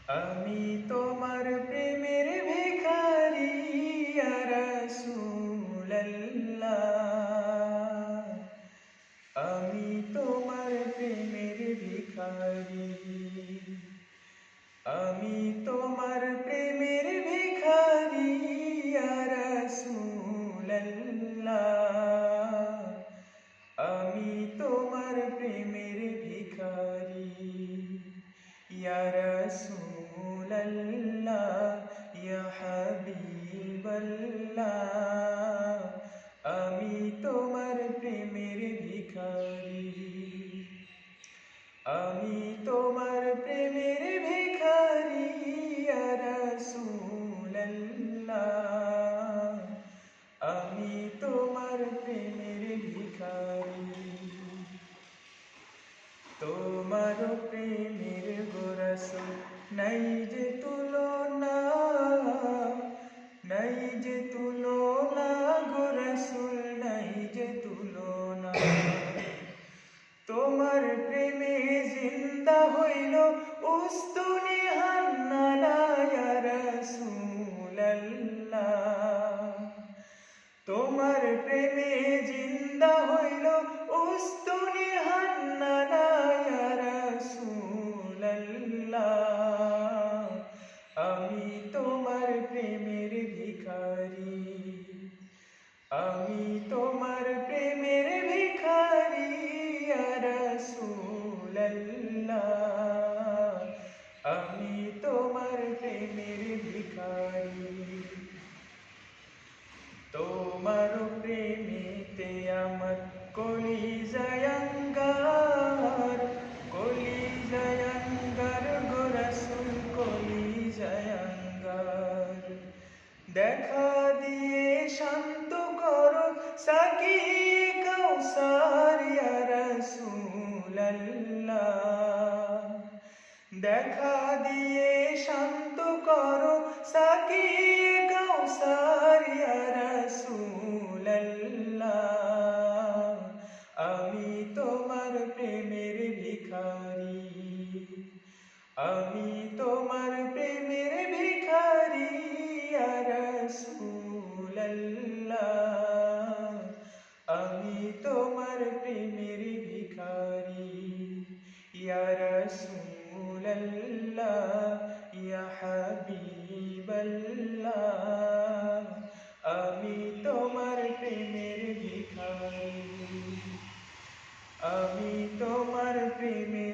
আমি তোমার প্রেমের ভিখারি ইয়া রাসূলুল্লাহ। আমি তোমার প্রেমের ভিখারি। আমি তোমার প্রেমের ভিখারি ইয়া রাসূলুল্লাহ। আমি তোমার প্রেমের ভিখারি ইয়া রাসূলুল্লাহ, ইয়া হাবিবাল্লাহ। আমি তোমার প্রেমের ভিখারি। আমি তোমার প্রেমের ভিখারি ইয়া রাসূলুল্লাহ। আমি তোমার প্রেমের ভিখারি। তোমার প্রেমের গো রাসূল নাই যে তুলনা, নাই যে তুলনা গো রাসূল, নাই যে তুলনা। তোমার প্রেমে জিন্দা হইল উস্তুনি হান্নানা ইয়া রাসূলুল্লাহ। তোমার প্রেমে জিন্দা হইল উস্তুনি হান্নানা ইয়া রাসূলুল্লাহ। আমি তোমার প্রেমের ভিখারি। আমি তোমার প্রেমের ভিখারি ইয়া রাসূলুল্লাহ। আমি তোমার প্রেমের ভিখারি। তোমার প্রেমেতে আমার কলিজায় আঙ্গার, কলিজায় আঙ্গার গো রাসূল, কলিজায় আঙ্গার। দেখা দিয়ে শান্ত করো সাকি কাউসার ইয়া রাসূলুল্লাহ। দেখা দিয়ে শান্ত করো সাকি কাউসার ইয়া রাসূলুল্লাহ। আমি তোমার প্রেমের ভিখারি। আমি তোমার প্রেমের ভিখারি ইয়া রাসূলুল্লাহ। আমি তোমার প্রেমের ভিখারি ইয়া রাসূলুল্লাহ, ইয়া হাবিবাল্লাহ। আমি তোমার প্রেমের ভিখারি। আমি তোমার প্রেমের